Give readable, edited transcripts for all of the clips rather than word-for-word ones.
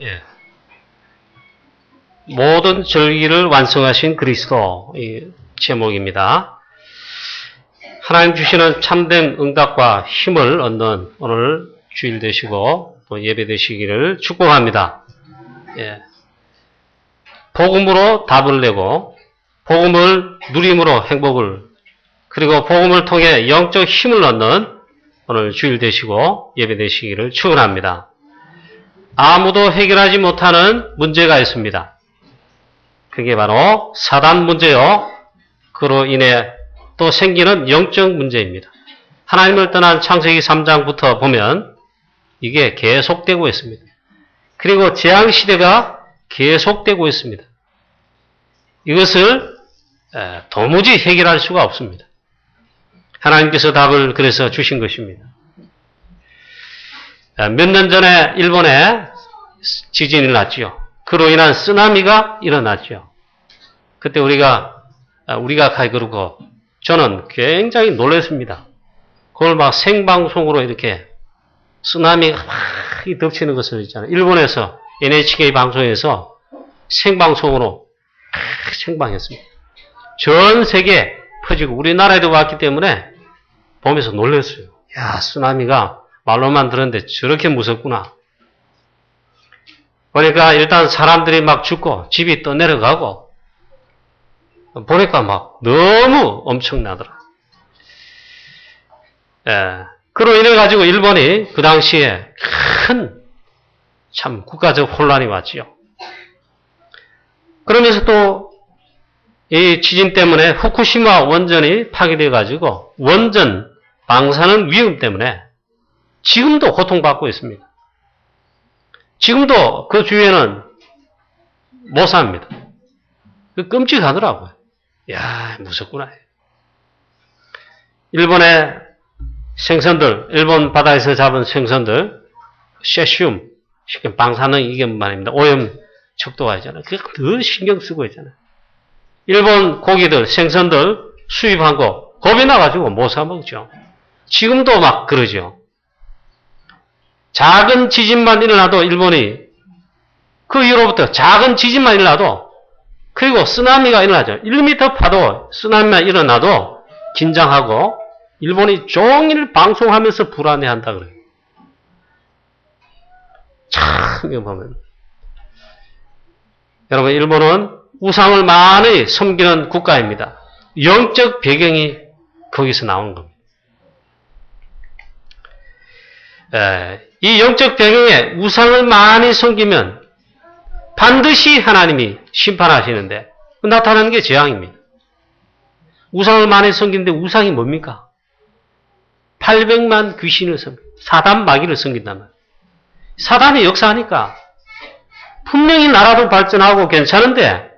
예. 모든 절기를 완성하신 그리스도 이 제목입니다. 하나님 주시는 참된 응답과 힘을 얻는 오늘 주일 되시고 또 예배 되시기를 축복합니다. 예. 복음으로 답을 내고 복음을 누림으로 행복을 그리고 복음을 통해 영적 힘을 얻는 오늘 주일 되시고 예배 되시기를 축원합니다. 아무도 해결하지 못하는 문제가 있습니다. 그게 바로 사단 문제요. 그로 인해 또 생기는 영적 문제입니다. 하나님을 떠난 창세기 3장부터 보면 이게 계속되고 있습니다. 그리고 재앙시대가 계속되고 있습니다. 이것을 도무지 해결할 수가 없습니다. 하나님께서 답을 그래서 주신 것입니다. 몇 년 전에 일본에 지진이 났지요. 그로 인한 쓰나미가 일어났죠. 그때 우리가 그러고 저는 굉장히 놀랐습니다. 그걸 막 생방송으로 이렇게 쓰나미가 막 덮치는 것을 있잖아요. 일본에서 NHK 방송에서 생방송으로 생방했습니다. 전 세계에 퍼지고 우리나라에도 왔기 때문에 보면서 놀랐어요. 야, 쓰나미가 말로만 들었는데 저렇게 무섭구나. 그러니까 일단 사람들이 막 죽고 집이 떠내려가고 보니까 막 너무 엄청나더라. 예. 그로 인해 가지고 일본이 그 당시에 큰 참 국가적 혼란이 왔지요. 그러면서 또 이 지진 때문에 후쿠시마 원전이 파괴되어 가지고 원전 방사능 위험 때문에 지금도 고통받고 있습니다. 지금도 그 주위에는 못 삽니다. 끔찍하더라고요. 이야, 무섭구나. 일본의 생선들, 일본 바다에서 잡은 생선들, 세슘, 방사능 이것만입니다. 오염 척도가 있잖아요. 그거 더 신경 쓰고 있잖아요. 일본 고기들, 생선들 수입한 거 겁이 나가지고 못 사 먹죠. 지금도 막 그러죠. 작은 지진만 일어나도 일본이 그 이후로부터 작은 지진만 일어나도 그리고 쓰나미가 일어나죠. 1m 파도 쓰나미만 일어나도 긴장하고 일본이 종일 방송하면서 불안해한다 그래요. 참 이거 보면 여러분 일본은 우상을 많이 섬기는 국가입니다. 영적 배경이 거기서 나오는 겁니다. 이 영적 배경에 우상을 많이 섬기면 반드시 하나님이 심판하시는데 나타나는 게 재앙입니다. 우상을 많이 섬기는데 우상이 뭡니까? 800만 귀신을 섬깁니다. 사단 마귀를 섬긴단 말이에요. 사단이 역사하니까 분명히 나라도 발전하고 괜찮은데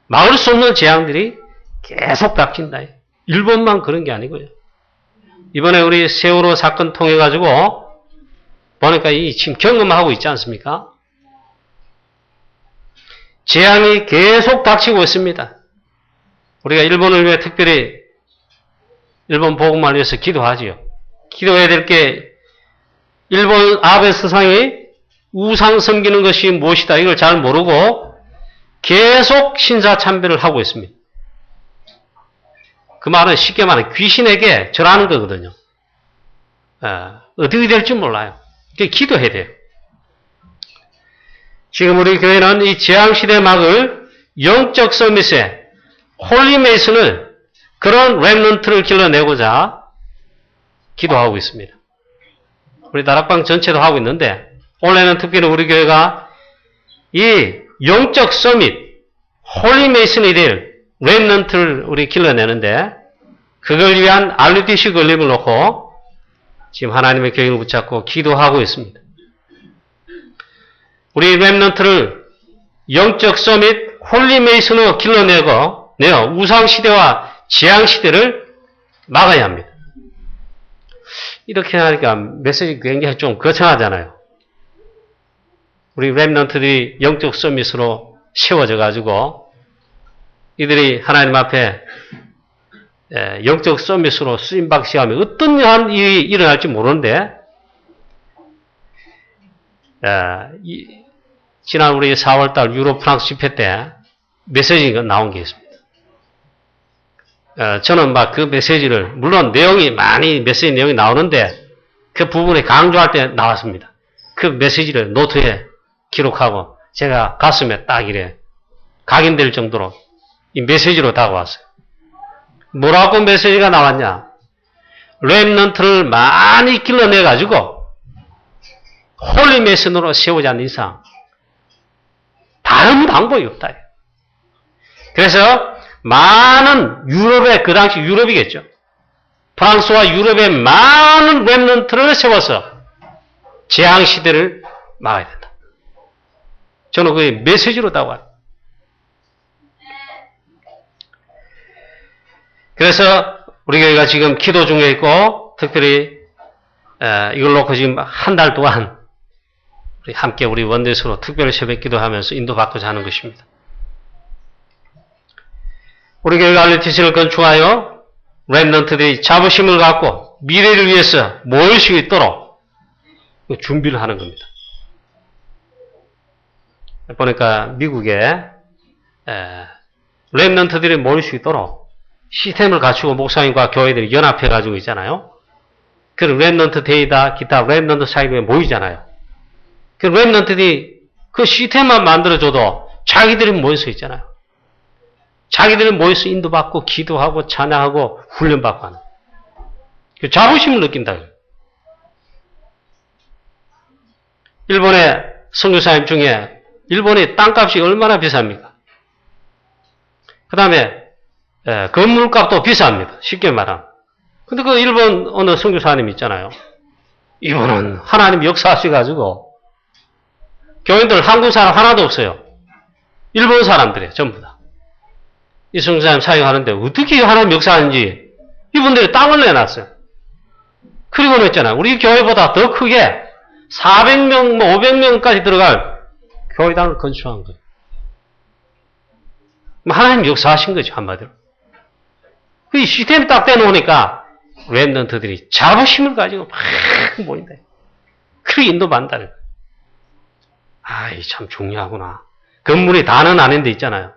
막을 수 없는 재앙들이 계속 닥친다. 일본만 그런 게 아니고요. 이번에 우리 세월호 사건 통해 가지고 보니까 지금 경험하고 있지 않습니까? 재앙이 계속 닥치고 있습니다. 우리가 일본을 위해 특별히 일본 복음을 위해서 기도하지요. 기도해야 될 게 일본 아베 스상이 우상 섬기는 것이 무엇이다 이걸 잘 모르고 계속 신사참배를 하고 있습니다. 그 말은 쉽게 말하면 귀신에게 절하는 거거든요. 어떻게 될지 몰라요. 기도해야 돼요. 지금 우리 교회는 이 재앙시대 막을 영적 서밋에 홀리메이슨을 그런 렘넌트를 길러내고자 기도하고 있습니다. 우리 다락방 전체도 하고 있는데 올해는 특별히 우리 교회가 이 영적 서밋 홀리메이슨이 될 렘넌트를 우리 길러내는데 그걸 위한 RUTC 건립을 놓고 지금 하나님의 교회를 붙잡고 기도하고 있습니다. 우리 렘넌트를 영적 서밋 홀리메이슨으로 길러내고 우상시대와 재앙시대를 막아야 합니다. 이렇게 하니까 메시지 굉장히 좀 거창하잖아요. 우리 렘넌트들이 영적 서밋으로 세워져 가지고 이들이 하나님 앞에 영적 서밋으로 쓰임받기 시작하면 어떤 일이 일어날지 모르는데 지난 우리 4월달 유럽 프랑스 집회 때 메시지가 나온 게 있습니다. 저는 막 그 메시지를, 물론 메시지 내용이 나오는데 그 부분에 강조할 때 나왔습니다. 그 메시지를 노트에 기록하고 제가 가슴에 딱 이래 각인될 정도로 이 메시지로 다가왔어요. 뭐라고 메시지가 나왔냐? 렘넌트를 많이 길러내가지고 홀리 메신으로 세우지 않는 이상 다른 방법이 없다. 그래서 많은 유럽의, 그 당시 유럽이겠죠. 프랑스와 유럽의 많은 렘넌트를 세워서 재앙시대를 막아야 된다. 저는 그 메시지로 다가와요. 그래서 우리 교회가 지금 기도 중에 있고, 특별히 이걸 놓고 지금 한 달 동안 함께 우리 원대수로 특별 새벽 기도하면서 인도받고자 하는 것입니다. 우리 교회가 RUTC를 건축하여 렘넌트들이 자부심을 갖고 미래를 위해서 모일 수 있도록 준비를 하는 겁니다. 보니까 미국에 렘넌트들이 모일 수 있도록 시스템을 갖추고 목사님과 교회들이 연합해가지고 있잖아요. 그 렘넌트 데이다, 기타 렘넌트 사이드에 모이잖아요. 그 렘넌트들이 그 시스템만 만들어줘도 자기들이 모여서 있잖아요. 자기들이 모여서 인도받고 기도하고 찬양하고 훈련받고 하는 그 자부심을 느낀다. 일본의 선교사님 중에 일본의 땅값이 얼마나 비쌉니까? 그 다음에 건물값도 비쌉니다. 쉽게 말하면. 근데 그 일본 어느 선교사님 있잖아요. 이분은 하나님 역사하셔가지고 교인들 한국 사람 하나도 없어요. 일본 사람들이에요. 전부 다. 이 선교사님 사역하는데 어떻게 하나님 역사하는지 이분들이 땅을 내놨어요. 그리고는 있잖아요. 우리 교회보다 더 크게 400명, 500명까지 들어갈 교회당을 건축한 거예요. 하나님 역사하신 거죠. 한마디로. 이 시스템 딱 떼놓으니까 렘넌트들이 자부심을 가지고 막 모인다. 그렇게 인도받는다는 거예요. 아이, 참 중요하구나. 건물이 다는 아닌데 있잖아요.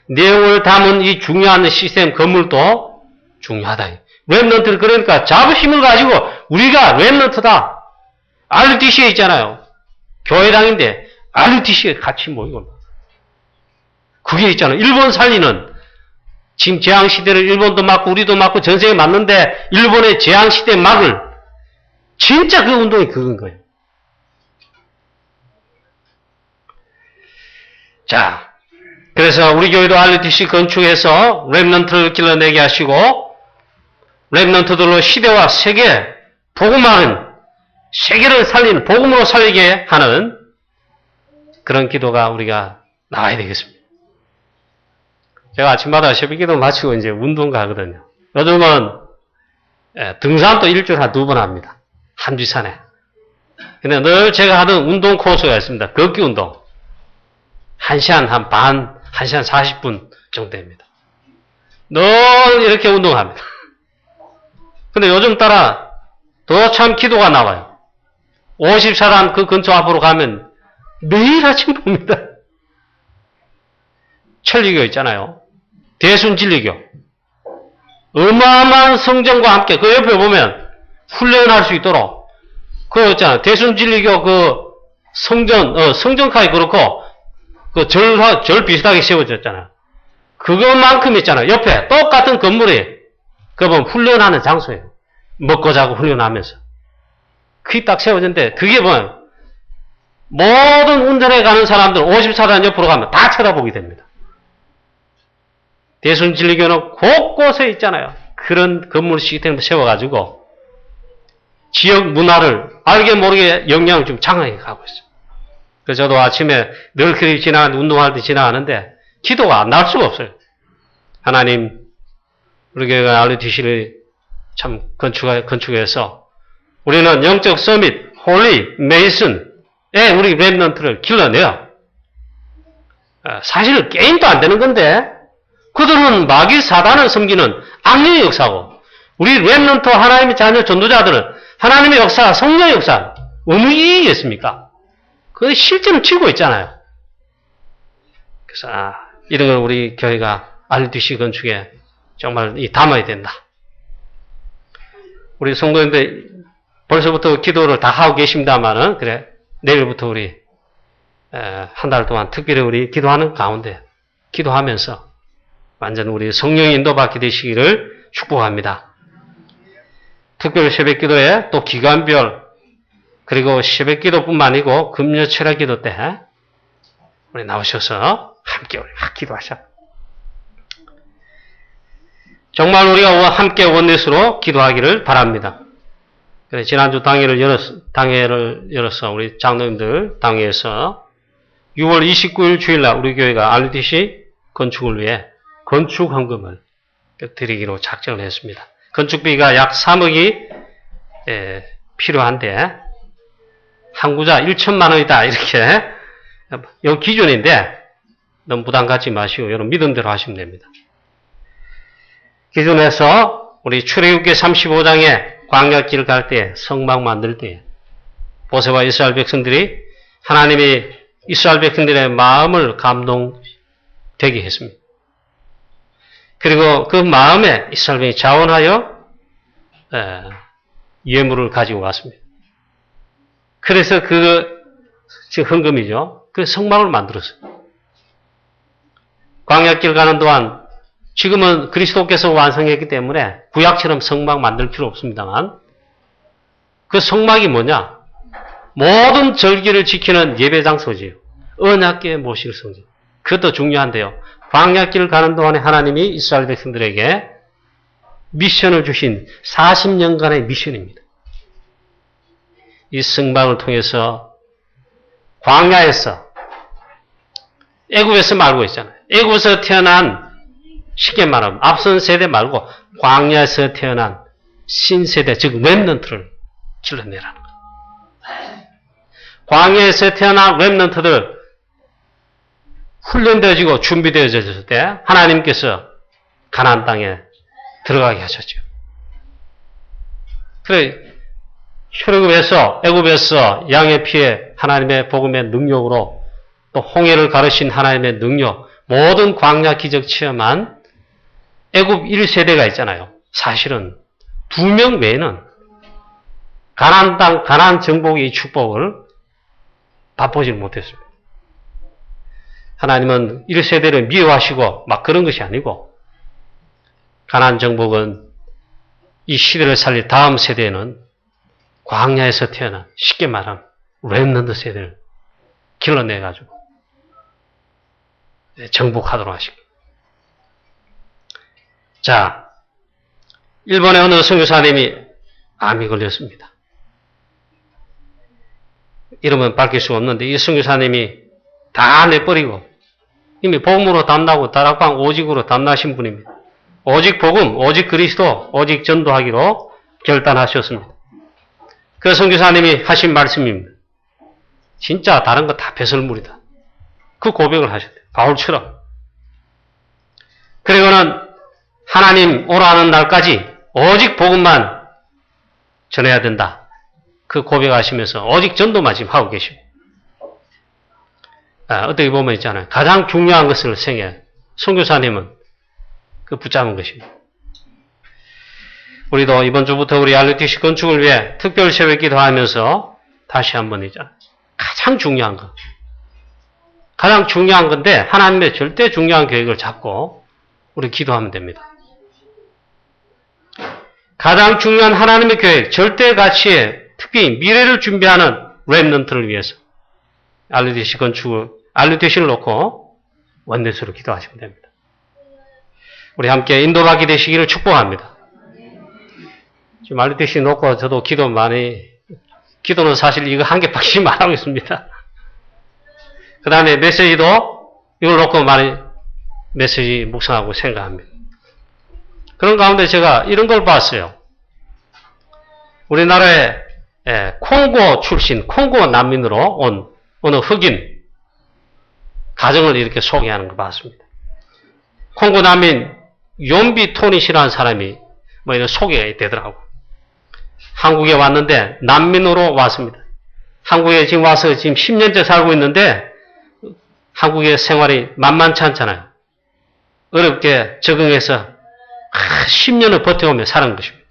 내용을 담은 이 중요한 시스템 건물도 중요하다. 렘넌트를 그러니까 자부심을 가지고 우리가 렘넌트다. RUTC에 있잖아요. 교회당인데 RUTC에 같이 모이고. 그게 있잖아요. 일본 살리는 지금 재앙시대를 일본도 맞고 우리도 맞고 전 세계 맞는데 일본의 재앙시대 막을 진짜 그 운동이 그건 거예요. 자, 그래서 우리 교회도 RUTC 건축해서 렘넌트를 길러내게 하시고 렘넌트들로 시대와 세계, 복음하는 세계를 살리는 복음으로 살리게 하는 그런 기도가 우리가 나와야 되겠습니다. 제가 아침마다 새벽기도 마치고 이제 운동 가거든요. 요즘은 등산도 일주일에 한 2번 합니다. 한지산에. 근데 늘 제가 하던 운동 코스가 있습니다. 걷기 운동. 1시간 한 반, 1시간 40분 정도 됩니다. 늘 이렇게 운동합니다. 근데 요즘 따라 더 참 기도가 나와요. 54단 그 근처 앞으로 가면 매일 아침 봅니다. 천리교 있잖아요. 대순진리교. 어마어마한 성전과 함께 그 옆에 보면 훈련할 수 있도록 그거 있잖아요. 대순진리교 그 성전까지 그렇고 그 절 비슷하게 세워졌잖아요. 그것만큼 있잖아요. 옆에 똑같은 건물이 그 보면 훈련하는 장소예요. 먹고 자고 훈련하면서. 그게 딱 세워졌는데 그게 뭐예요? 모든 운전해 가는 사람들 54단 옆으로 가면 다 쳐다보게 됩니다. 대순진리교는 곳곳에 있잖아요. 그런 건물 시스템을 세워가지고 지역 문화를 알게 모르게 영향을 좀 장악해 가고 있어요. 그래서 저도 아침에 늘 그리 운동할 때 지나가는데 기도가 안 나올 수가 없어요. 하나님, 우리 교회가 RUTC를 참 건축해서 우리는 영적 서밋, 홀리, 메이슨에 우리 렘넌트를 길러내요. 사실 게임도 안 되는 건데 그들은 마귀 사단을 섬기는 악령의 역사고 우리 렘넌트 하나님의 자녀 전도자들은 하나님의 역사, 성령의 역사 어느 이익이겠습니까? 그런데 실제는 지고 있잖아요. 그래서 이런 걸 우리 교회가 RUTC 건축에 정말 담아야 된다. 우리 성도님들 벌써부터 기도를 다 하고 계십니다만은 그래 내일부터 우리 한 달 동안 특별히 우리 기도하는 가운데 기도하면서 완전 우리 성령 인도받게 되시기를 축복합니다. 특별 새벽기도에 또 기간별 그리고 새벽기도뿐만 아니고 금요 철야기도 때 우리 나오셔서 함께 우리 기도하자. 정말 우리가 함께 원넷으로 기도하기를 바랍니다. 그래 지난주 당회를 열어서 우리 장로님들 당회에서 6월 29일 주일날 우리 교회가 RUTC 건축을 위해 건축 헌금을 드리기로 작정을 했습니다. 건축비가 약 3억이 필요한데 한 구자 1천만 원이다 이렇게 이 기준인데 너무 부담 갖지 마시고 여러분 믿음대로 하시면 됩니다. 기준에서 우리 출애굽기 35장에 광야길 갈 때 성막 만들 때 모세와 이스라엘 백성들이 하나님이 이스라엘 백성들의 마음을 감동되게 했습니다. 그리고 그 마음에 이스라엘 백성이 자원하여 예물을 가지고 왔습니다. 그래서 지금 헌금이죠. 그 성막을 만들었어요. 광야길 가는 동안 지금은 그리스도께서 완성했기 때문에 구약처럼 성막 만들 필요 없습니다만 그 성막이 뭐냐? 모든 절기를 지키는 예배 장소지요. 언약궤 모실 성지. 그것도 중요한데요. 광야길을 가는 동안에 하나님이 이스라엘 백성들에게 미션을 주신 40년간의 미션입니다. 이 성막을 통해서 광야에서 애굽에서 말고 있잖아요. 애굽에서 태어난 쉽게 말하면 앞선 세대 말고 광야에서 태어난 신세대 즉 렘넌트를 길러내라는 거예요. 광야에서 태어난 렘넌트들 훈련되어지고 준비되어졌을 때 하나님께서 가나안 땅에 들어가게 하셨죠. 그래 출애굽에서 애굽에서 양의 피에 하나님의 복음의 능력으로 또 홍해를 가르신 하나님의 능력 모든 광야 기적 체험한 애굽 1세대가 있잖아요. 사실은 2명 외에는 가나안 땅 가나안 정복의 축복을 맛보지 못했습니다. 하나님은 1세대를 미워하시고 막 그런 것이 아니고 가나안 정복은 이 시대를 살릴 다음 세대는 광야에서 태어난 쉽게 말하면 렘넌트 세대를 길러내가지고 정복하도록 하시고 자 일본의 어느 선교사님이 암이 걸렸습니다. 이름은 밝힐 수가 없는데 이 선교사님이 다 내버리고 이미 복음으로 담나고 다락방 오직으로 담나신 분입니다. 오직 복음, 오직 그리스도, 오직 전도하기로 결단하셨습니다. 그 선교사님이 하신 말씀입니다. 진짜 다른 거 다 배설물이다. 그 고백을 하셨대요. 바울처럼. 그리고는 하나님 오라 하는 날까지 오직 복음만 전해야 된다. 그 고백하시면서 오직 전도만 지금 하고 계십니다. 어떻게 보면 있잖아요. 가장 중요한 것을 생애 선교사님은 그 붙잡은 것입니다. 우리도 이번 주부터 우리 RUTC 건축을 위해 특별 새벽 기도하면서 다시 한번 있잖아요. 가장 중요한 것. 가장 중요한 건데 하나님의 절대 중요한 계획을 잡고 우리 기도하면 됩니다. 가장 중요한 하나님의 계획, 절대 가치에 특히 미래를 준비하는 렘넌트를 위해서 RUTC 건축을, RUTC를 놓고 원넷으로 기도하시면 됩니다. 우리 함께 인도받게 되시기를 축복합니다. 지금 RUTC 놓고 저도 기도는 사실 이거 한 개밖에 안 하고 있습니다. 그 다음에 메시지도 이걸 놓고 메시지 묵상하고 생각합니다. 그런 가운데 제가 이런 걸 봤어요. 우리나라에 콩고 출신, 콩고 난민으로 온 어느 흑인 가정을 이렇게 소개하는 걸 봤습니다. 콩고 난민 용비 토닛이라는 사람이 이런 소개가 되더라고요. 한국에 왔는데 난민으로 왔습니다. 한국에 지금 와서 지금 10년째 살고 있는데 한국의 생활이 만만치 않잖아요. 어렵게 적응해서 10년을 버텨오며 사는 것입니다.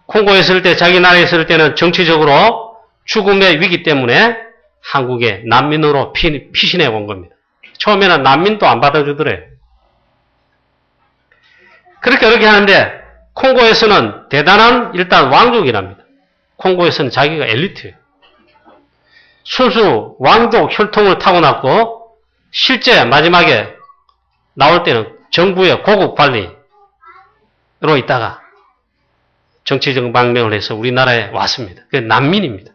콩고에 있을 때, 자기 나라에 있을 때는 정치적으로 죽음의 위기 때문에 한국에 난민으로 피신해 온 겁니다. 처음에는 난민도 안 받아주더래요. 그렇게 하는데 콩고에서는 대단한 일단 왕족이랍니다. 콩고에서는 자기가 엘리트예요. 순수 왕족 혈통을 타고났고 실제 마지막에 나올 때는 정부의 고급 관리로 있다가 정치적 망명을 해서 우리나라에 왔습니다. 그 난민입니다.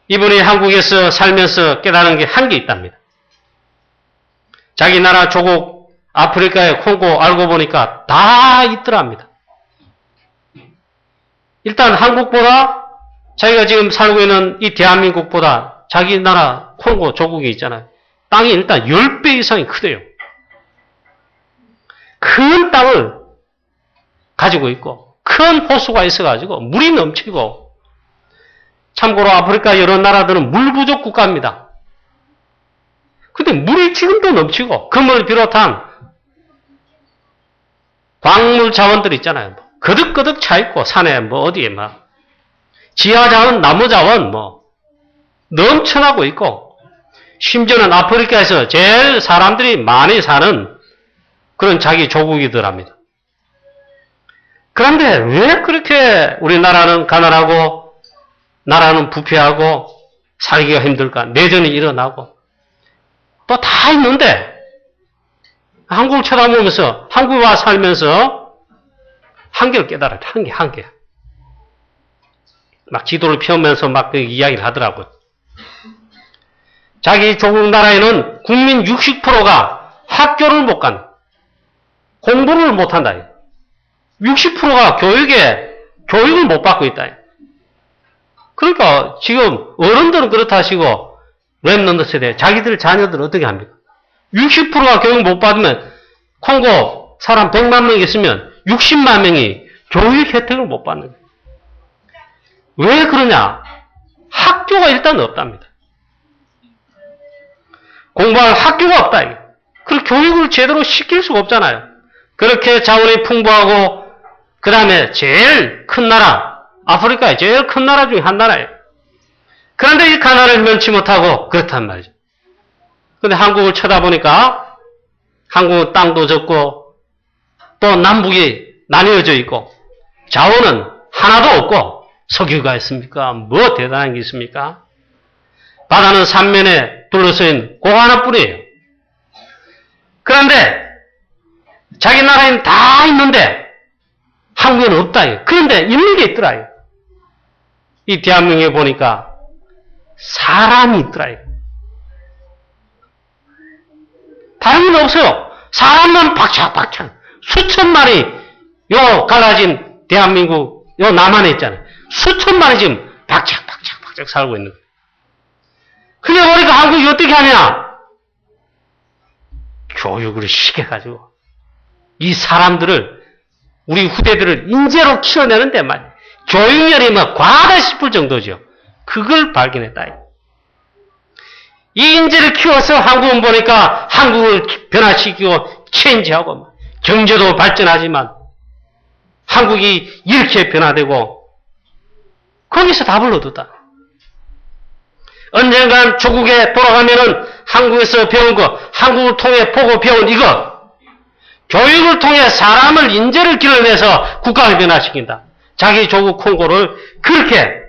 이분이 한국에서 살면서 깨달은 게 한 개 있답니다. 자기 나라 조국 아프리카의 콩고 알고 보니까 다 있더랍니다. 일단 한국보다 자기가 지금 살고 있는 이 대한민국보다 자기 나라 콩고 조국이 있잖아요. 땅이 일단 10배 이상이 크대요. 큰 땅을 가지고 있고 큰 호수가 있어가지고 물이 넘치고 참고로 아프리카 여러 나라들은 물 부족 국가입니다. 근데 물이 지금도 넘치고 금을 비롯한 광물 자원들 있잖아요. 거득거득 차 있고 산에 어디에 막 지하 자원, 나무 자원 넘쳐나고 있고 심지어는 아프리카에서 제일 사람들이 많이 사는 그런 자기 조국이더랍니다. 그런데 왜 그렇게 우리나라는 가난하고 나라는 부패하고 살기가 힘들까? 내전이 일어나고 또 다 있는데 한국을 쳐다보면서 한국에 와 살면서 한계를 깨달아요. 한계. 막 지도를 펴면서 막 그 이야기를 하더라고요. 자기 조국 나라에는 국민 60%가 학교를 못 간다. 공부를 못 한다. 60%가 교육을 못 받고 있다. 그러니까 지금 어른들은 그렇다 하시고 랩넌트 세대, 자기들 자녀들 어떻게 합니까? 60%가 교육 못 받으면 콩고 사람 100만 명이 있으면 60만 명이 교육 혜택을 못 받는 거예요. 왜 그러냐? 학교가 일단 없답니다. 공부할 학교가 없다. 그리고 교육을 제대로 시킬 수가 없잖아요. 그렇게 자원이 풍부하고 그 다음에 제일 큰 나라, 아프리카의 제일 큰 나라 중에 한 나라예요. 그런데 이 가난을 면치 못하고 그렇단 말이죠. 근데 한국을 쳐다보니까 한국은 땅도 적고 또 남북이 나뉘어져 있고 자원은 하나도 없고 석유가 있습니까? 뭐 대단한 게 있습니까? 바다는 삼면에 둘러싸인 고 하나뿐이에요. 그런데 자기 나라에는 다 있는데 한국에는 없다. 그런데 있는 게 있더라. 이 대한민국에 보니까 사람이 있더라. 다른 건 없어요. 사람만 박착박착 수천만이 요 갈라진 대한민국 요 남한에 있잖아요. 수천만이 지금 박착박착 살고 있는 거예요. 근데 보니까 한국이 어떻게 하냐? 교육을 시켜가지고 이 사람들을 우리 후대들을 인재로 키워내는데 말 교육열이 막 과하다 싶을 정도죠. 그걸 발견했다. 이 인재를 키워서 한국은 보니까 한국을 변화시키고 체인지하고 경제도 발전하지만 한국이 이렇게 변화되고 거기서 답을 얻었다. 언젠간 조국에 돌아가면은 한국에서 배운 거, 한국을 통해 보고 배운 이거, 교육을 통해 사람을 인재를 길러내서 국가를 변화시킨다. 자기 조국 콩고를 그렇게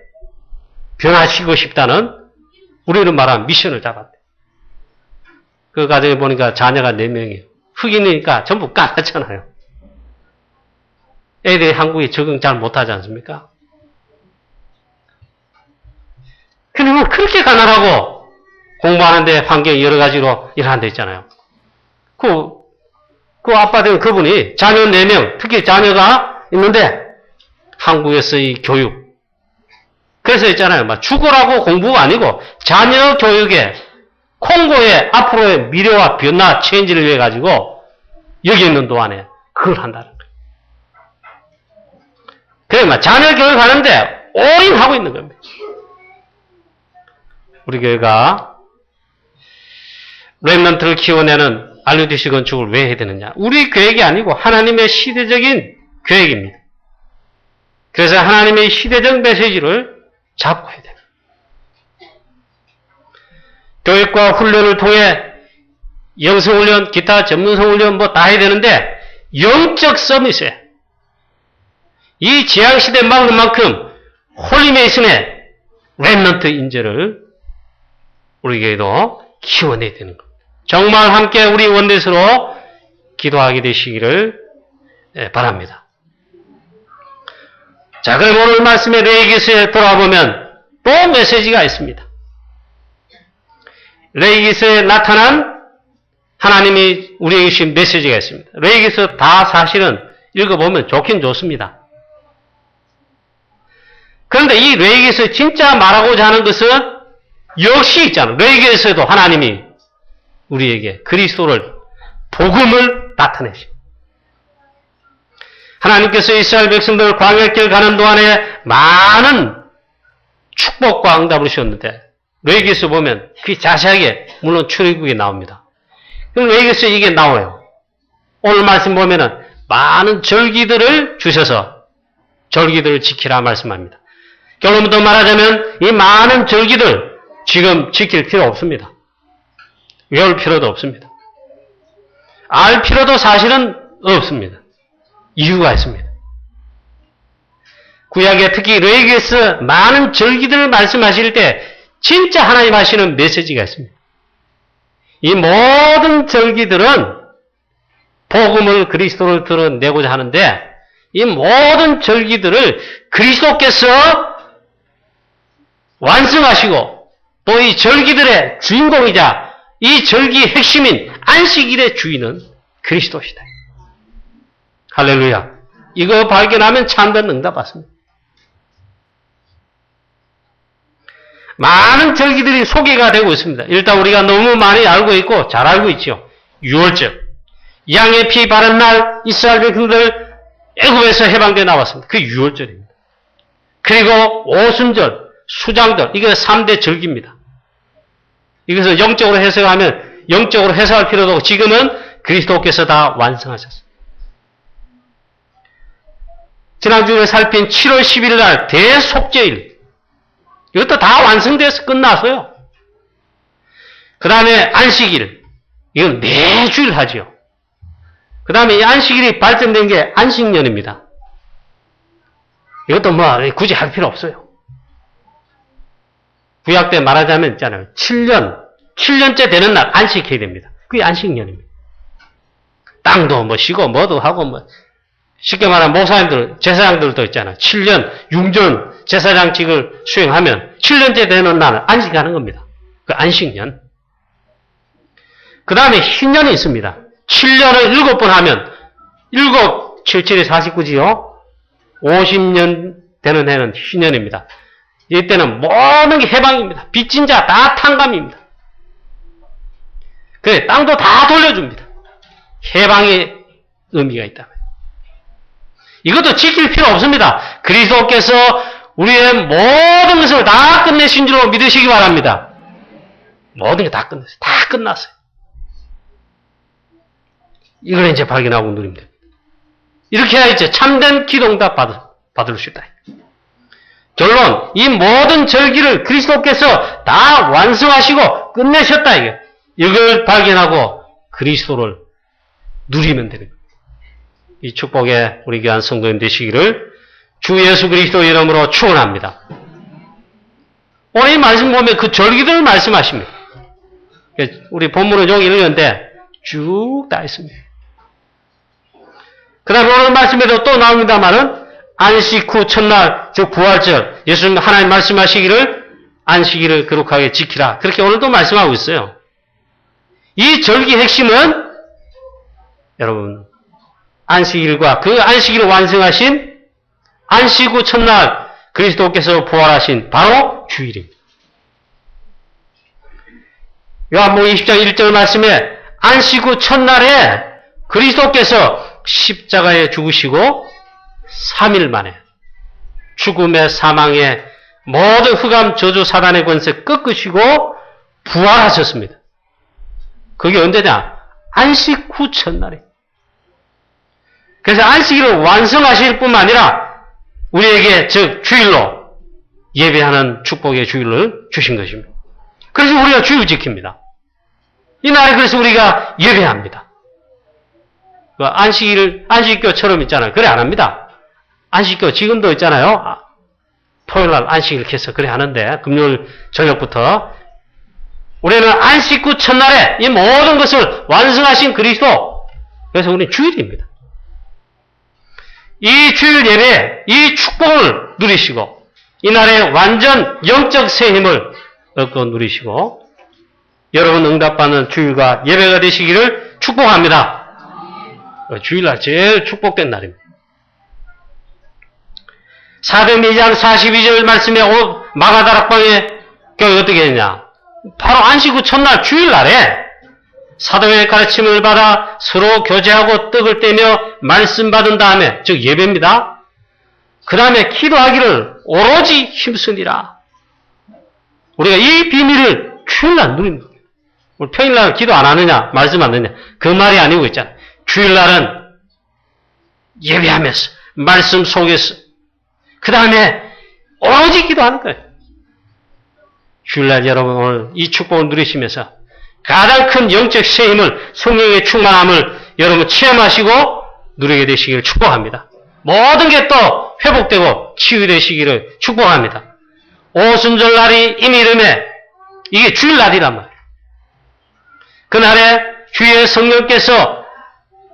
변화시키고 싶다는 우리는 말하는 미션을 잡았대. 그 과정에 보니까 자녀가 4명이에요. 흑인이니까 전부 까맣잖아요. 애들이 한국에 적응 잘 못하지 않습니까? 그러면 그렇게 가난하고 공부하는데 환경이 여러 가지로 일하는 데 있잖아요. 그 아빠 된 그분이 자녀 4명, 특히 자녀가 있는데 한국에서의 교육. 그래서 있잖아요. 막 죽으라고 공부가 아니고 자녀 교육에 콩고의 앞으로의 미래와 변화, 체인지를 위해 가지고 여기 있는 동안에 그걸 한다는 거예요. 그래, 막 자녀 교육하는데 올인하고 있는 겁니다. 우리 교회가 렘넌트를 키워내는 RUTC 건축을 왜 해야 되느냐? 우리 계획이 아니고 하나님의 시대적인 계획입니다. 그래서 하나님의 시대적 메시지를 잡고 해야 됩니다. 교육과 훈련을 통해 영성훈련, 기타 전문성훈련 뭐 다 해야 되는데 영적 썸이 있어요. 이 재앙시대에 막는 만큼 홀리메이슨의 렘넌트 인재를 우리 교회도 키워내야 되는 겁니다. 정말 함께 우리 원내스로 기도하게 되시기를 바랍니다. 자, 그럼 오늘 말씀의 레위기서에 돌아보면 또 메시지가 있습니다. 레위기서에 나타난 하나님이 우리에게 주신 메시지가 있습니다. 레위기서 다 사실은 읽어보면 좋긴 좋습니다. 그런데 이 레위기서 진짜 말하고자 하는 것은 역시 있잖아요. 레위기서에도 하나님이 우리에게 그리스도를, 복음을 나타내십니다. 하나님께서 이스라엘 백성들 광야길 가는 동안에 많은 축복과 응답을 주셨는데 레위기서 보면 그 자세하게 물론 출애굽에 나옵니다. 그럼 레위기서 이게 나와요. 오늘 말씀 보면은 많은 절기들을 주셔서 절기들을 지키라 말씀합니다. 결론부터 말하자면 이 많은 절기들 지금 지킬 필요 없습니다. 외울 필요도 없습니다. 알 필요도 사실은 없습니다. 이유가 있습니다. 구약에 특히 레위기에서 많은 절기들을 말씀하실 때 진짜 하나님 하시는 메시지가 있습니다. 이 모든 절기들은 복음을 그리스도를 드러내고자 하는데 이 모든 절기들을 그리스도께서 완성하시고 또 이 절기들의 주인공이자 이 절기의 핵심인 안식일의 주인은 그리스도시다. 할렐루야. 이거 발견하면 참된 응답 받습니다. 많은 절기들이 소개가 되고 있습니다. 일단 우리가 너무 많이 알고 있고 잘 알고 있죠. 유월절. 양의 피 바른 날 이스라엘 백성들 애굽에서 해방되어 나왔습니다. 그게 유월절입니다. 그리고 오순절, 수장절, 이게 3대 절기입니다. 이것을 영적으로 해석하면 영적으로 해석할 필요도 없고 지금은 그리스도께서 다 완성하셨습니다. 지난주에 살핀 7월 11일 날 대속죄일 이것도 다 완성돼서 끝났어요. 그 다음에 안식일 이건 매주일 하죠. 그 다음에 이 안식일이 발전된 게 안식년입니다. 이것도 뭐 굳이 할 필요 없어요. 구약 때 말하자면 있잖아요. 7년째 되는 날 안식해야 됩니다. 그게 안식년입니다. 땅도 뭐 쉬고 뭐도 하고 뭐 쉽게 말하면 목사님들, 제사장들도 있잖아요. 7년 융전 제사장직을 수행하면 7년째 되는 날 안식하는 겁니다. 그 안식년. 그 다음에 희년이 있습니다. 7년을 7번 하면 7, 7, 7이 49지요. 50년 되는 해는 희년입니다. 이때는 모든 게 해방입니다. 빚진 자 다 탕감입니다. 그래, 땅도 다 돌려줍니다. 해방의 의미가 있다. 이것도 지킬 필요 없습니다. 그리스도께서 우리의 모든 것을 다 끝내신 줄로 믿으시기 바랍니다. 모든 게 다 끝났어요. 다 끝났어요. 이걸 이제 발견하고 누리면 됩니다. 이렇게 해야 이제 참된 기도응답 받을 수 있다. 결론, 이 모든 절기를 그리스도께서 다 완성하시고 끝내셨다. 이걸 발견하고 그리스도를 누리면 되는 겁니다. 이 축복에 우리 귀한 성도님 되시기를 주 예수 그리스도 이름으로 축원합니다. 오늘 이 말씀 보면 그 절기들을 말씀하십니다. 우리 본문을 여기 읽었는데 쭉 다 있습니다. 그 다음에 오늘 말씀에도 또 나옵니다만은 안식 후 첫날, 즉 부활절, 예수님 하나님 말씀하시기를 안식일을 거룩하게 지키라. 그렇게 오늘도 말씀하고 있어요. 이 절기 핵심은 여러분 안식일과 그 안식일을 완성하신 안식 후 첫날 그리스도께서 부활하신 바로 주일입니다. 요한복음 20장 1절 말씀에 안식 후 첫날에 그리스도께서 십자가에 죽으시고 3일 만에 죽음의 사망의 모든 흑암 저주 사단의 권세 꺾으시고 부활하셨습니다. 그게 언제냐? 안식 후 첫날에. 그래서 안식일을 완성하실 뿐만 아니라 우리에게 즉 주일로 예배하는 축복의 주일을 주신 것입니다. 그래서 우리가 주일 지킵니다. 이 날에 그래서 우리가 예배합니다. 안식교처럼 있잖아요. 그래 안 합니다. 안식교 지금도 있잖아요. 토요일날 안식일 켜서 그래 하는데 금요일 저녁부터 우리는 안식 후 첫날에 이 모든 것을 완성하신 그리스도, 그래서 우리는 주일입니다. 이 주일 예배, 이 축복을 누리시고 이날에 완전 영적 새 힘을 얻고 누리시고 여러분 응답받는 주일과 예배가 되시기를 축복합니다. 주일날 제일 축복된 날입니다. 사도행전 2장 42절 말씀에 마가다락방에 교회 어떻게 했냐? 바로 안식 후 첫날 주일날에 사도의 가르침을 받아 서로 교제하고 떡을 떼며 말씀 받은 다음에, 즉 예배입니다. 그 다음에 기도하기를 오로지 힘쓰니라. 우리가 이 비밀을 주일날 누립니다. 우리 평일날 기도 안 하느냐, 말씀 안 듣느냐, 그 말이 아니고 있잖아. 주일날은 예배하면서 말씀 속에서 그 다음에 오로지 기도하는 거예요. 주일날 여러분 오늘 이 축복을 누리시면서 가장 큰 영적 새 힘을, 성령의 충만함을 여러분 체험하시고 누리게 되시기를 축복합니다. 모든 게 또 회복되고 치유되시기를 축복합니다. 오순절날이 이미 이름에 이게 주일날이란 말이에요. 그날에 주의 성령께서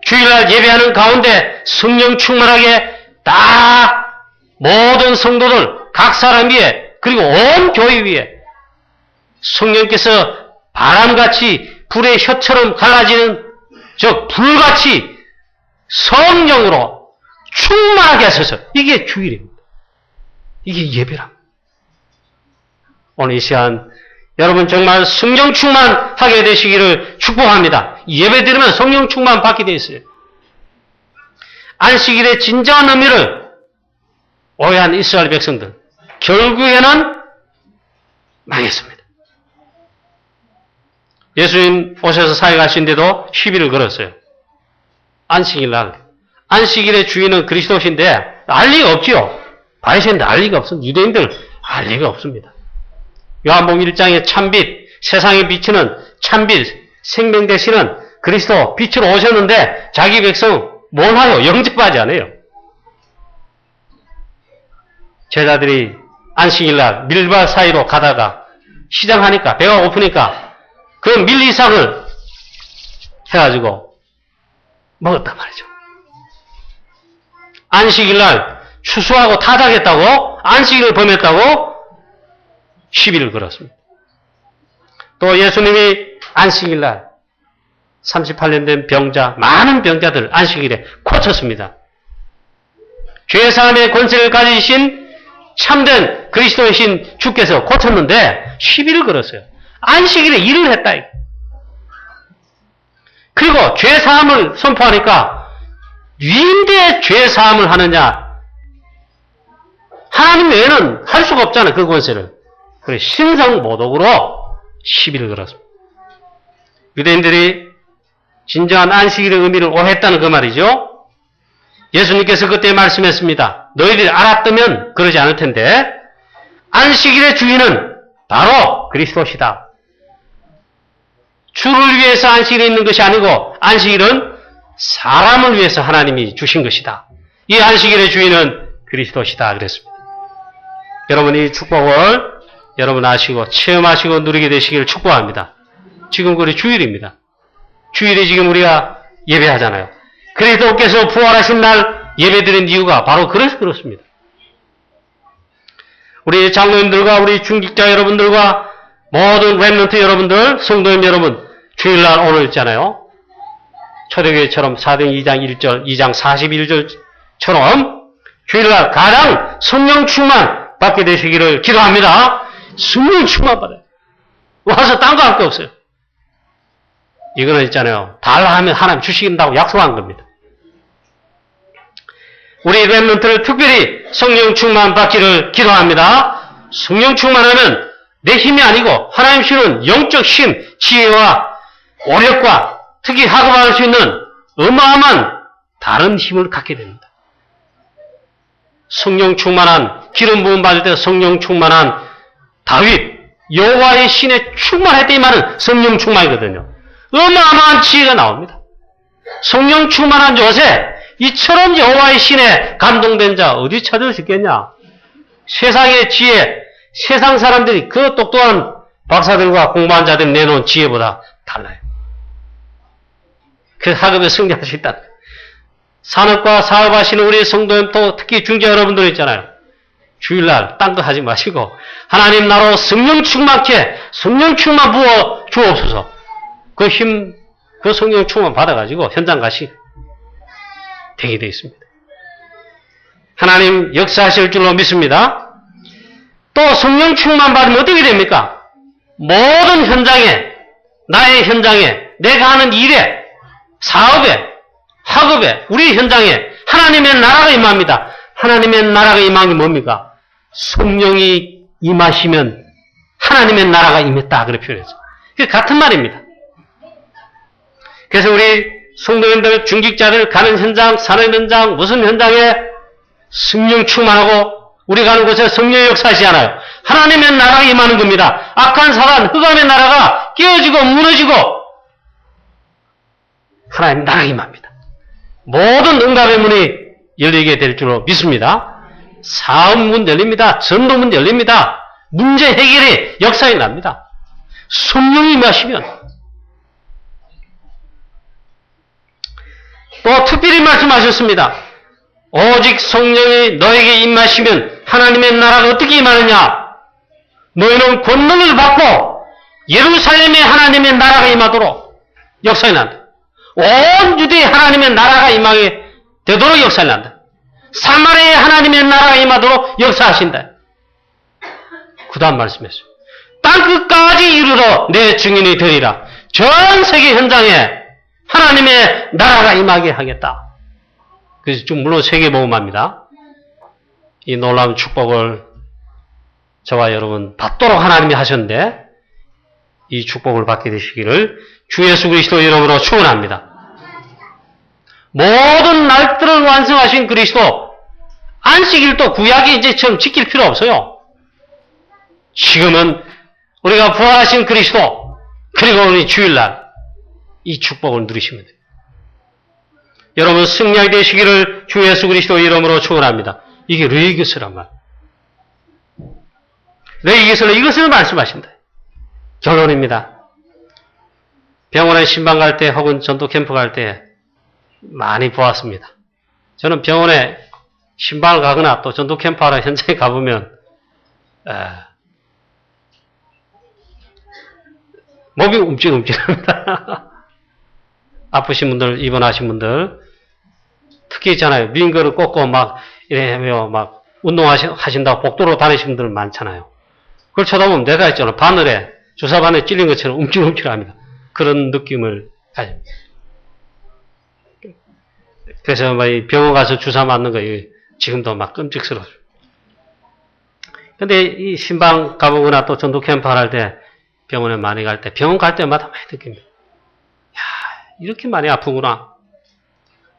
주일날 예배하는 가운데 성령 충만하게 다 모든 성도들, 각 사람 위에, 그리고 온 교회 위에 성령께서 바람같이 불의 혀처럼 갈라지는 즉 불같이 성령으로 충만하게 하셔서, 이게 주일입니다. 이게 예배랍니다. 오늘 이 시간 여러분 정말 성령 충만하게 되시기를 축복합니다. 예배 드리면 성령 충만 받게 되어 있어요. 안식일의 진정한 의미를 오해한 이스라엘 백성들 결국에는 망했습니다. 예수님 오셔서 사역하신데도 시비를 걸었어요. 안식일 날. 안식일의 주인은 그리스도신데 알 리가 없지요. 바리새인들 알 리가 없습니다. 유대인들 알 리가 없습니다. 요한복음 1장의 참빛, 세상에 비치는 참빛, 생명 되시는 그리스도 빛으로 오셨는데 자기 백성 뭘 하요? 영접하지 않아요. 제자들이 안식일날 밀밭 사이로 가다가 시장하니까 배가 고프니까 그 밀리상을 해가지고 먹었단 말이죠. 안식일날 추수하고 타작했다고, 안식일을 범했다고 시비를 걸었습니다. 또 예수님이 안식일날 38년 된 병자, 많은 병자들 안식일에 고쳤습니다. 죄사함의 권세를 가지신 참된 그리스도이신 주께서 고쳤는데 시비를 걸었어요. 안식일에 일을 했다. 그리고 죄사함을 선포하니까 누구인데 죄사함을 하느냐? 하나님 외에는 할 수가 없잖아요. 그 권세를. 그래서 신성모독으로 시비를 걸었습니다. 유대인들이 진정한 안식일의 의미를 오해했다는 그 말이죠. 예수님께서 그때 말씀했습니다. 너희들이 알았다면 그러지 않을 텐데 안식일의 주인은 바로 그리스도시다. 주를 위해서 안식일에 있는 것이 아니고 안식일은 사람을 위해서 하나님이 주신 것이다. 이 안식일의 주인은 그리스도시다 그랬습니다. 여러분 이 축복을 여러분 아시고 체험하시고 누리게 되시기를 축복합니다. 지금 우리 주일입니다. 주일에 지금 우리가 예배하잖아요. 그리스도께서 부활하신 날 예배드린 이유가 바로 그래서 그렇습니다. 우리 장로님들과 우리 중직자 여러분들과 모든 렘넌트 여러분들, 성도님 여러분, 주일날 오늘 있잖아요. 초대교회처럼 사도행전 2장 1절, 2장 41절처럼 주일날 가장 성령 충만 받게 되시기를 기도합니다. 성령 충만 받아요. 와서 딴 거 할 거 없어요. 이거는 있잖아요. 달라 하면 하나님 주신다고 약속한 겁니다. 우리 렘넌트를 특별히 성령 충만 받기를 기도합니다. 성령 충만하면 내 힘이 아니고 하나님 주는 영적 힘, 지혜와 오력과 특히 학업할 수 있는 어마어마한 다른 힘을 갖게 됩니다. 성령 충만한, 기름 부음 받을 때 성령 충만한 다윗, 여호와의 신에 충만했더니 말은 성령 충만이거든요. 어마어마한 지혜가 나옵니다. 성령 충만한 요새, 이처럼 여호와의 신에 감동된 자 어디 찾을 수 있겠냐? 세상의 지혜, 세상 사람들이 그 똑똑한 박사들과 공부한 자들이 내놓은 지혜보다 달라요. 그 학업에 승리할 수 있다. 산업과 사업하시는 우리 성도님 또 특히 중재 여러분들 있잖아요. 주일날 딴 거 하지 마시고 하나님 나로 성령 충만케 성령 충만 부어 주옵소서. 그 힘, 그 성령 충만 받아가지고 현장 가시 되게 되어 있습니다. 하나님 역사하실 줄로 믿습니다. 또 성령 충만 받으면 어떻게 됩니까? 모든 현장에, 나의 현장에, 내가 하는 일에, 사업에, 학업에, 우리 현장에 하나님의 나라가 임합니다. 하나님의 나라가 임한 게 뭡니까? 성령이 임하시면 하나님의 나라가 임했다. 그렇게 표현했어요. 그게 같은 말입니다. 그래서 우리 성도님들, 중직자들 가는 현장, 사는 현장, 무슨 현장에 성령 충만하고 우리 가는 곳에 성령의 역사하시지 않아요. 하나님의 나라가 임하는 겁니다. 악한 사단, 흑암의 나라가 깨어지고 무너지고 하나님의 나라가 임합니다. 모든 응답의 문이 열리게 될 줄로 믿습니다. 사업문 열립니다. 전도문 열립니다. 문제 해결의 역사에 납니다. 성령이 임하시면 또 특별히 말씀하셨습니다. 오직 성령이 너에게 임하시면 하나님의 나라가 어떻게 임하느냐? 너희는 권능을 받고 예루살렘에 하나님의 나라가 임하도록 역사에 난다. 온 유대에 하나님의 나라가 임하게 되도록 역사에 난다. 사마리아에 하나님의 나라가 임하도록 역사하신다. 그 다음 말씀했어요. 땅끝까지 이르러 내 증인이 되리라. 전 세계 현장에 하나님의 나라가 임하게 하겠다. 그래서 좀 물론 세계복음화입니다. 이 놀라운 축복을 저와 여러분 받도록 하나님이 하셨는데 이 축복을 받게 되시기를 주 예수 그리스도 이름으로 축원합니다. 모든 날들을 완성하신 그리스도 안식일도 구약이 이제 처음 지킬 필요 없어요. 지금은 우리가 부활하신 그리스도 그리고 우리 주일날 이 축복을 누리시면 됩니다. 여러분 승리하게 되시기를 주 예수 그리스도 이름으로 축원합니다. 이게 레이기스란 말. 레이기스는 이것을 말씀하신다. 결론입니다. 병원에 신방 갈 때 혹은 전도 캠프 갈 때 많이 보았습니다. 저는 병원에 신방을 가거나 또 전도 캠프 하러 현장에 가보면 몸이 움찔움찔합니다. 아프신 분들, 입원하신 분들 특히 있잖아요. 민거를 꽂고 막 이래며 막 운동하신다고 복도로 다니시는 분들 많잖아요. 그걸 쳐다보면 내가 있잖아. 바늘에 주사바늘에 찔린 것처럼 움찔움찔합니다. 그런 느낌을 가집니다. 그래서 막 병원 가서 주사 맞는 거 지금도 막 끔찍스러워요. 근데 이 신방 가보거나 또 전도 캠프 할 때 병원에 많이 갈 때 병원 갈 때마다 많이 느낍니다. 야, 이렇게 많이 아프구나.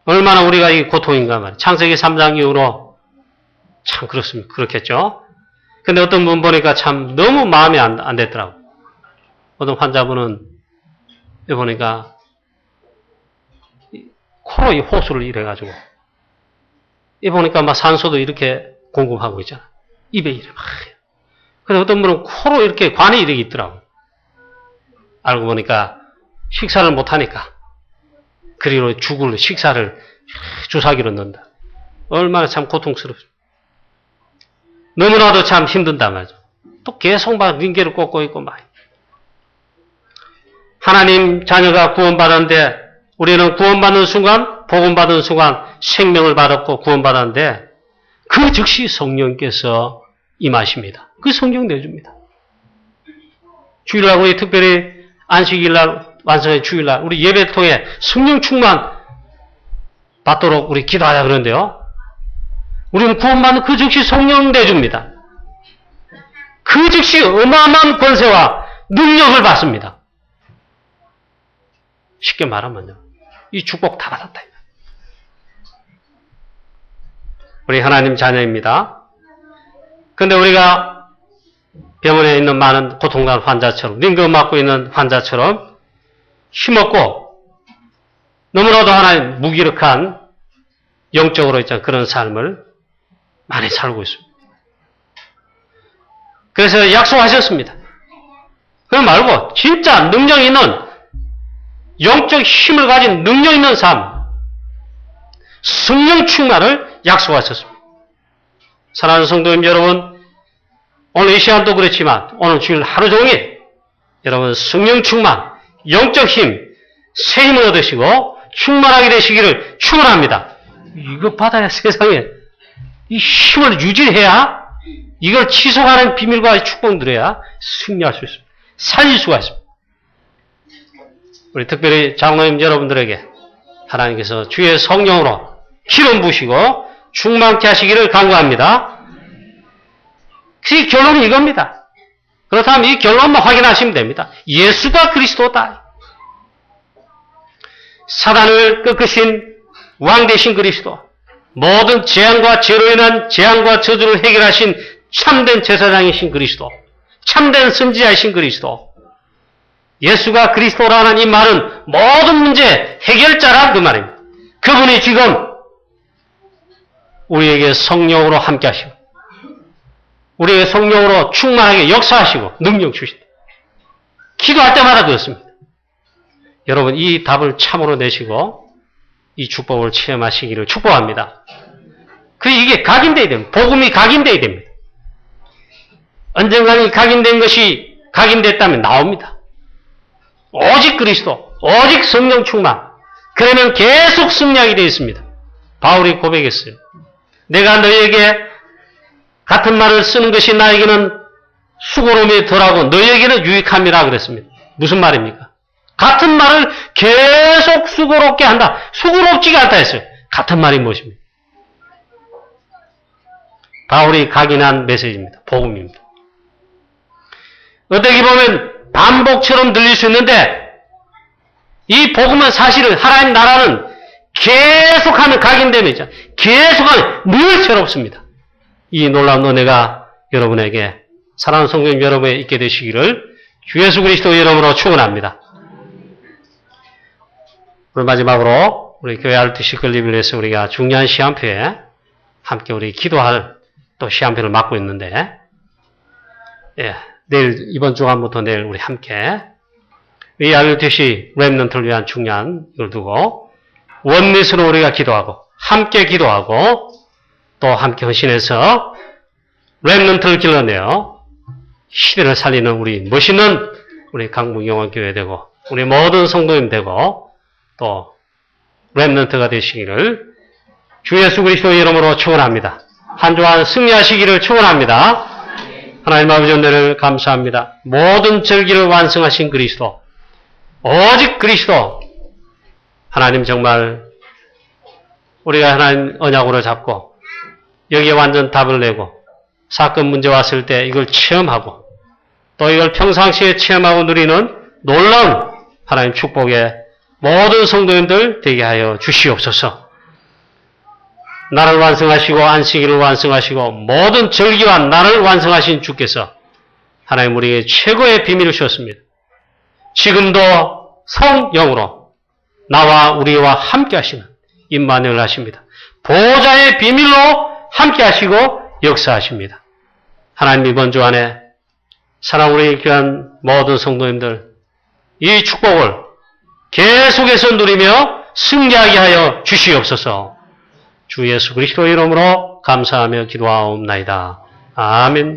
얼마나 우리가 이 고통인가 말이에요. 창세기 3장 이후로 참 그렇습니다. 그렇겠죠. 근데 어떤 분 보니까 참 너무 마음이 안 됐더라고. 어떤 환자분은 여기 보니까 코로 이 호수를 이래가지고 이 보니까 막 산소도 이렇게 공급하고 있잖아. 입에 이래 막. 근데 어떤 분은 코로 이렇게 관이 이렇게 있더라고. 알고 보니까 식사를 못하니까 그리고 죽을 식사를 주사기로 넣는다. 얼마나 참 고통스럽죠. 너무나도 참 힘든단 말이죠. 또 계속 막 링게를 꽂고 있고 막. 하나님 자녀가 구원받았는데 우리는 구원받는 순간, 복음받은 순간 생명을 받았고 구원받았는데 그 즉시 성령께서 임하십니다. 그 성령 내줍니다. 주일날 우리 특별히 안식일날 완성의 주일날 우리 예배 통해 성령 충만 받도록 우리 기도하자 그러는데요. 우리는 구원받는 그 즉시 성령 내줍니다. 그 즉시 어마어마한 권세와 능력을 받습니다. 쉽게 말하면요. 이 축복 다 받았다. 우리 하나님 자녀입니다. 그런데 우리가 병원에 있는 많은 고통당한 환자처럼, 링거 맞고 있는 환자처럼 힘없고 너무나도 하나님 무기력한 영적으로 있잖아요. 그런 삶을 많이 살고 있습니다. 그래서 약속하셨습니다. 그럼 말고 진짜 능력 있는 영적 힘을 가진 능력 있는 삶, 성령 충만을 약속하셨습니다. 사랑하는 성도님 여러분, 오늘 이 시간도 그렇지만 오늘 주일 하루 종일 여러분 성령 충만, 영적 힘, 새 힘을 얻으시고 충만하게 되시기를 축원합니다. 이거 받아야 세상에 이 힘을 유지해야 이걸 지속하는 비밀과 축복 누려야 승리할 수 있습니다. 살릴 수가 있습니다. 우리 특별히 장로님 여러분들에게 하나님께서 주의 성령으로 기름 부시고 충만케 하시기를 간구합니다. 그 결론은 이겁니다. 그렇다면 이 결론만 확인하시면 됩니다. 예수가 그리스도다. 사단을 꺾으신 왕 되신 그리스도, 모든 재앙과 죄로 인한 재앙과 저주를 해결하신 참된 제사장이신 그리스도, 참된 선지자이신 그리스도, 예수가 그리스도라는 이 말은 모든 문제 해결자란 그 말입니다. 그분이 지금 우리에게 성령으로 함께 하시고 우리에게 성령으로 충만하게 역사하시고 능력 주신다. 기도할 때마다 그렇습니다. 여러분 이 답을 참으로 내시고 이 축복을 체험하시기를 축복합니다. 이게 각인되어야 됩니다. 복음이 각인되어야 됩니다. 언젠가는 각인된 것이 각인됐다면 나옵니다. 오직 그리스도, 오직 성령 충만. 그러면 계속 승리하게 되어 있습니다. 바울이 고백했어요. 내가 너에게 같은 말을 쓰는 것이 나에게는 수고로움이 덜하고 너에게는 유익함이라 그랬습니다. 무슨 말입니까? 같은 말을 계속 수고롭게 한다. 수고롭지가 않다 했어요. 같은 말이 무엇입니까? 바울이 각인한 메시지입니다. 복음입니다. 어떻게 보면 반복처럼 들릴 수 있는데 이 복음은 사실은 하나님 나라는 계속하면 각인되면 있죠. 계속하면 늘 새롭습니다. 이 놀라운 은혜가 여러분에게 사랑하는 성도님 여러분에 있게 되시기를 주 예수 그리스도 이름으로 축원합니다. 오늘 마지막으로 우리 교회 RTC 건립을 위해서 우리가 중요한 시간표에 함께 우리 기도할 또 시간표를 맡고 있는데 내일 이번 주간부터 내일 우리 함께 이 RTC 렘넌트를 위한 중요한 걸 두고 원밋으로 우리가 기도하고 함께 기도하고 또 함께 헌신해서 렘넌트를 길러내어 시대를 살리는 우리 멋있는 우리 강북영원교회 되고 우리 모든 성도님 되고 또 렘넌트가 되시기를 주 예수 그리스도 이름으로 축원합니다. 한 주간 승리하시기를 축원합니다. 하나님 아버지 은혜를 감사합니다. 모든 절기를 완성하신 그리스도, 오직 그리스도. 하나님 정말 우리가 하나님 언약으로 잡고 여기에 완전 답을 내고 사건 문제 왔을 때 이걸 체험하고 또 이걸 평상시에 체험하고 누리는 놀라운 하나님 축복의 모든 성도님들 되게 하여 주시옵소서. 나를 완성하시고 안식일을 완성하시고 모든 절기와 나를 완성하신 주께서 하나님 우리에게 최고의 비밀을 주셨습니다. 지금도 성령으로 나와 우리와 함께 하시는 임마누엘 하십니다. 보좌의 비밀로 함께 하시고 역사하십니다. 하나님 이번 주 안에 사랑 우리 귀한 모든 성도님들 이 축복을 계속해서 누리며 승리하게 하여 주시옵소서. 주 예수 그리스도 이름으로 감사하며 기도하옵나이다. 아멘.